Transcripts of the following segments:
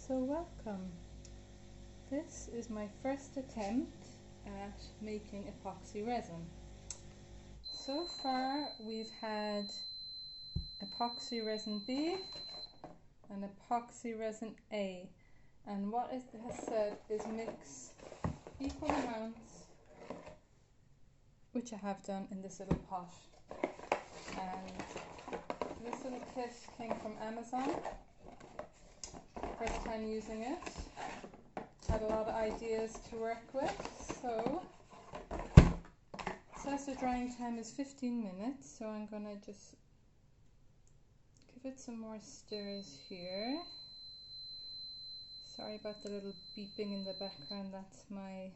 So welcome. This is my first attempt at making epoxy resin. So far we've had epoxy resin B and epoxy resin A, and what it has said is mix equal amounts, which I have done in this little pot. And this little kit came from Amazon. First time using it. Had a lot of ideas to work with, so it says the drying time is 15 minutes, so I'm gonna just give it some more stirs here. Sorry about the little beeping in the background, that's my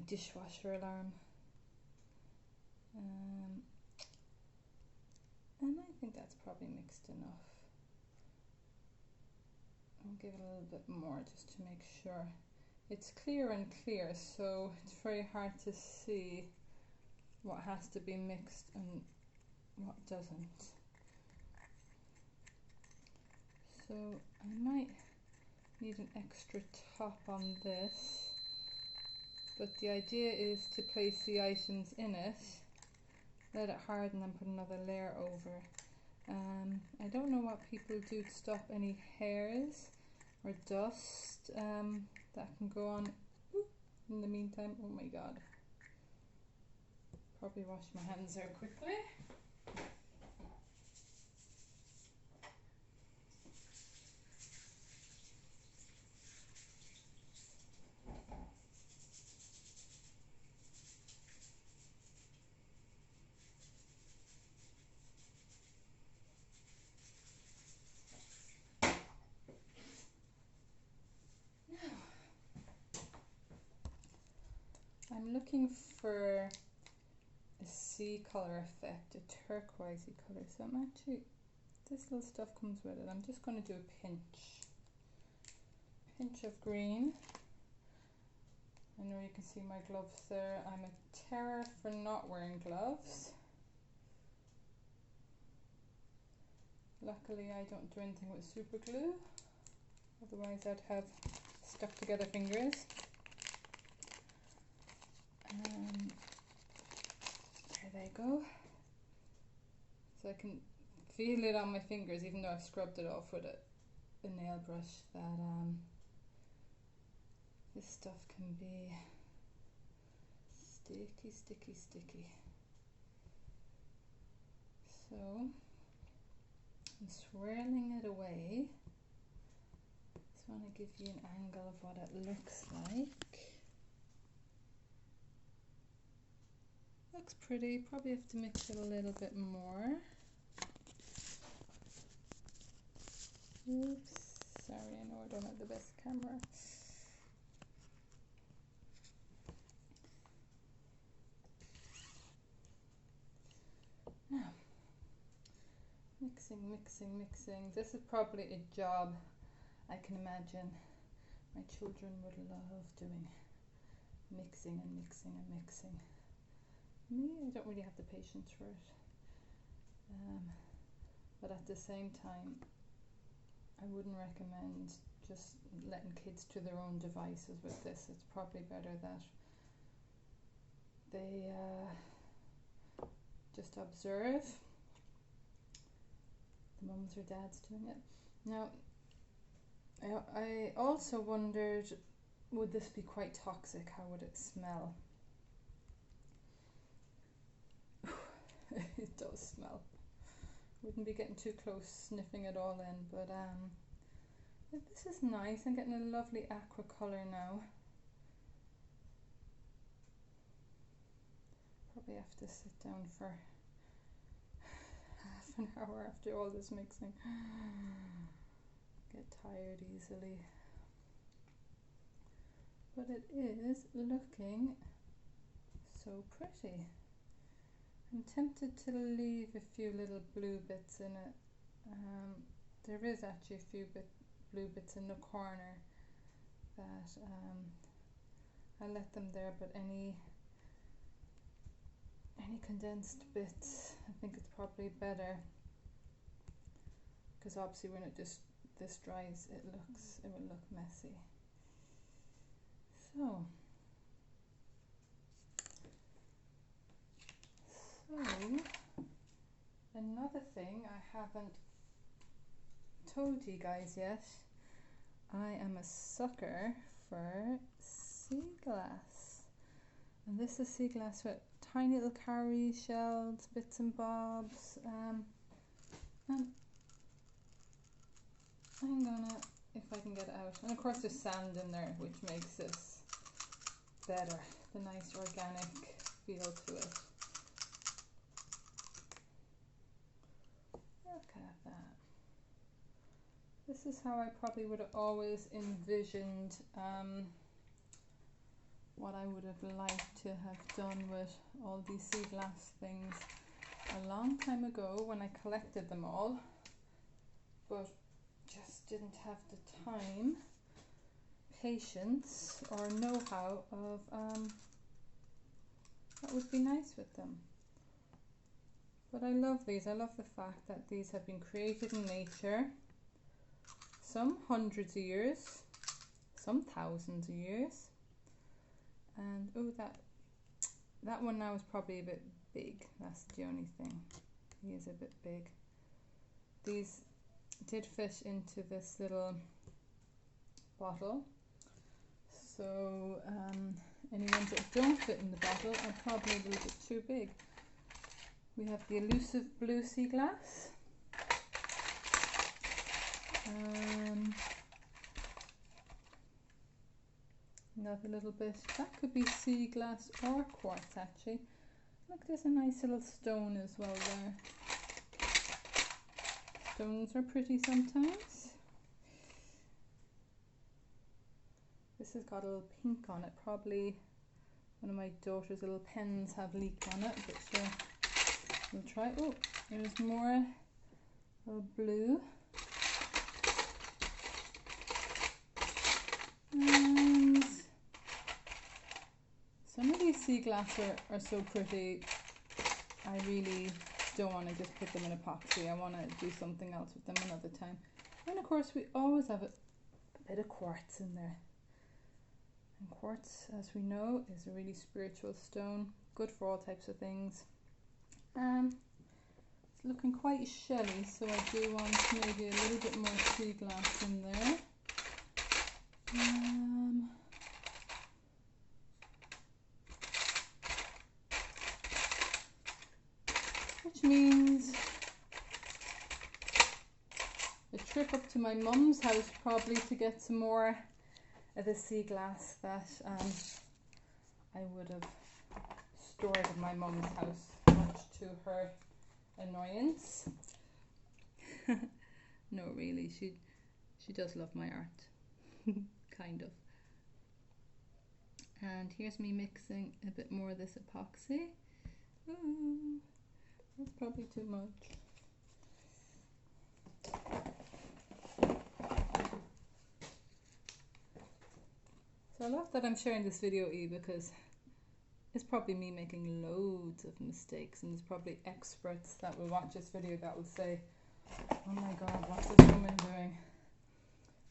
dishwasher alarm. And I think that's probably mixed enough. I'll give it a little bit more just to make sure. It's clear and clear, so it's very hard to see what has to be mixed and what doesn't. So I might need an extra top on this, but the idea is to place the items in it, let it harden and put another layer over. I don't know what people do to stop any hairs or dust that can go on in the meantime. Oh my god. Probably wash my hands there quickly. I'm looking for a sea colour effect, a turquoisey colour, so I'm actually, this little stuff comes with it. I'm just going to do a pinch of green. I know you can see my gloves there. I'm a terror for not wearing gloves. Luckily I don't do anything with super glue, otherwise I'd have stuck together fingers. There they go. So I can feel it on my fingers, even though I've scrubbed it off with a nail brush, that this stuff can be sticky. So I'm swirling it away. Just want to give you an angle of what it looks like. Looks pretty, probably have to mix it a little bit more. Oops, sorry, I know I don't have the best camera. Now, mixing. This is probably a job I can imagine my children would love doing. Mixing. Me, I don't really have the patience for it. But at the same time, I wouldn't recommend just letting kids to their own devices with this. It's probably better that they just observe the mums or dads doing it. Now, I also wondered, would this be quite toxic? How would it smell? It does smell. Wouldn't be getting too close sniffing it all in, but this is nice. I'm getting a lovely aqua colour now. Probably have to sit down for half an hour after all this mixing. Get tired easily. But it is looking so pretty. I'm tempted to leave a few little blue bits in it. There is actually a few blue bits in the corner that I let them there, but any condensed bits, I think it's probably better, because obviously we're not just this dries, it will look messy. So another thing I haven't told you guys yet, I am a sucker for sea glass. And this is sea glass with tiny little cowrie shells, bits and bobs. And I'm gonna, if I can get it out. And of course there's sand in there, which makes this better, the nice organic feel to it. Look at that. This is how I probably would have always envisioned what I would have liked to have done with all these sea glass things a long time ago when I collected them all, but just didn't have the time, patience or know-how of what would be nice with them. But I love these. I love the fact that these have been created in nature, some hundreds of years, some thousands of years. And oh, that one now is probably a bit big. That's the only thing. He is a bit big. These did fit into this little bottle. So any ones that don't fit in the bottle are probably a little bit too big. We have the elusive blue sea glass. Another little bit, that could be sea glass or quartz actually. Look, there's a nice little stone as well there. Stones are pretty sometimes. This has got a little pink on it, probably one of my daughter's little pens have leaked on it, but sure, we'll try. Oh, there's more blue. And some of these sea glass are so pretty, I really don't want to just put them in epoxy. I want to do something else with them another time. And of course we always have a bit of quartz in there. And quartz, as we know, is a really spiritual stone, good for all types of things. It's looking quite shelly, so I do want maybe a little bit more sea glass in there. Which means a trip up to my mum's house probably to get some more of the sea glass that I would have stored in my mum's house, much to her annoyance. No, really, she does love my art. Kind of. And here's me mixing a bit more of this epoxy. Ooh, that's probably too much. So I love that I'm sharing this video, because it's probably me making loads of mistakes, and there's probably experts that will watch this video that will say, oh my god, what's this woman doing?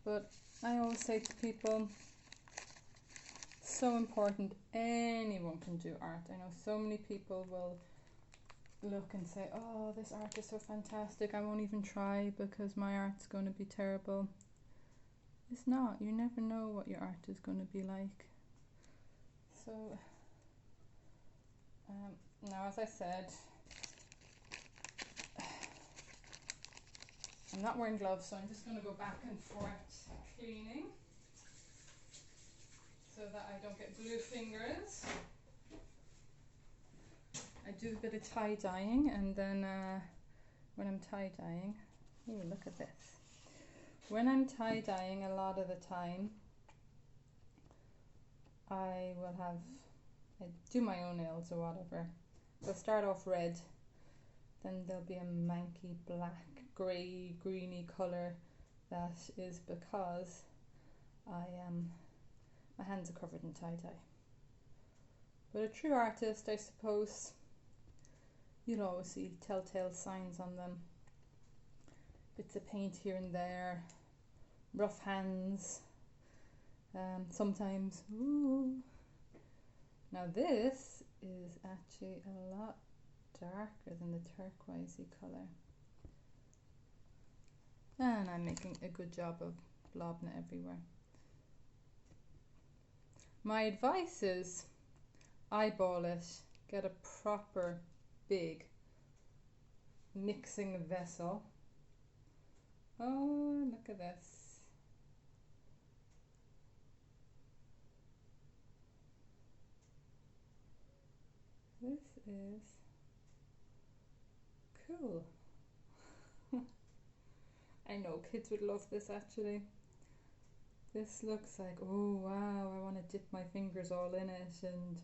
But I always say to people, so important, anyone can do art. I know so many people will look and say, oh, this art is so fantastic, I won't even try because my art's going to be terrible. It's not. You never know what your art is going to be like. So now, as I said, I'm not wearing gloves, so I'm just going to go back and forth cleaning so that I don't get blue fingers. I do a bit of tie-dyeing, and then when I'm tie-dyeing, oh, look at this. When I'm tie-dyeing, a lot of the time, I do my own nails or whatever. They'll start off red, then there'll be a manky black, grey, greeny colour. That is because my hands are covered in tie-dye. But a true artist, I suppose, you'll always see telltale signs on them. Bits of paint here and there, rough hands, sometimes. Ooh. Now this is actually a lot darker than the turquoisey colour. And I'm making a good job of blobbing it everywhere. My advice is eyeball it, get a proper big mixing vessel. Oh, look at this. This is cool. I know kids would love this actually. This looks like, oh wow, I want to dip my fingers all in it and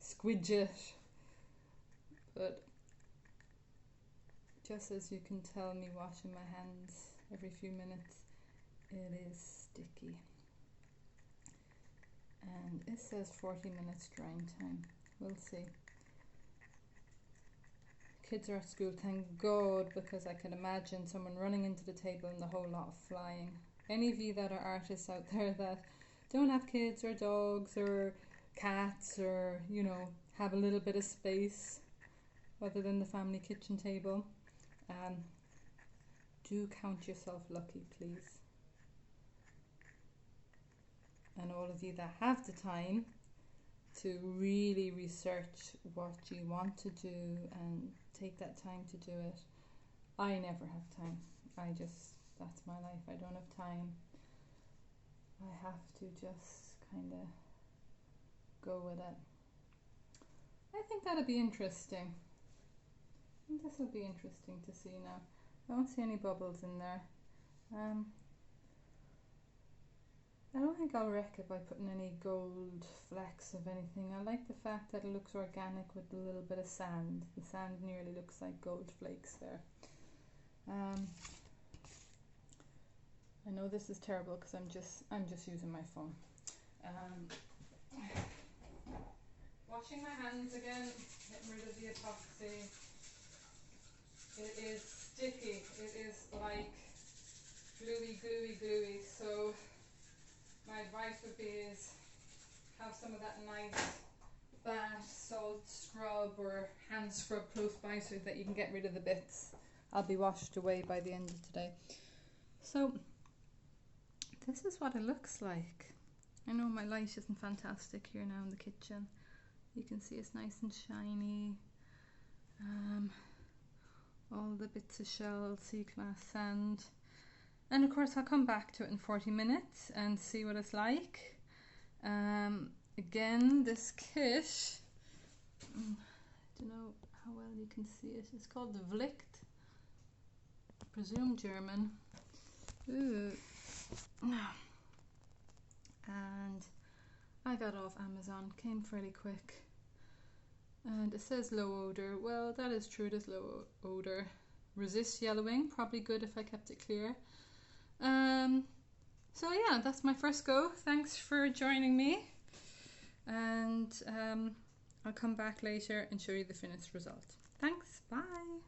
squidge it. But just as you can tell me washing my hands every few minutes, it is sticky. And it says 40 minutes drying time. We'll see. Kids are at school, thank God, because I can imagine someone running into the table and the whole lot of flying. Any of you that are artists out there that don't have kids or dogs or cats or, you know, have a little bit of space other than the family kitchen table, do count yourself lucky, please. And all of you that have the time to really research what you want to do and take that time to do it. I never have time. That's my life. I don't have time. I have to just kind of go with it. I think that'll be interesting. This will be interesting to see now. I don't see any bubbles in there. I don't think I'll wreck it by putting any gold flecks of anything. I like the fact that it looks organic with a little bit of sand. The sand nearly looks like gold flakes there. I know this is terrible because I'm just using my phone. Washing my hands again, getting rid of the epoxy. It is sticky. It is like gluey. So my advice would be is have some of that nice bath salt scrub or hand scrub close by so that you can get rid of the bits. I'll be washed away by the end of today. So this is what it looks like. I know my light isn't fantastic here now in the kitchen. You can see it's nice and shiny. All the bits of shell, sea-glass sand. And of course I'll come back to it in 40 minutes and see what it's like. Again, this kit, I don't know how well you can see it. It's called the Vlict. I presume German. Ooh. And I got off Amazon, came fairly quick. And it says low odor. Well, that is true, it is low odor. Resist yellowing, probably good if I kept it clear. So yeah, that's my first go. Thanks for joining me. And I'll come back later and show you the finished result. Thanks, bye.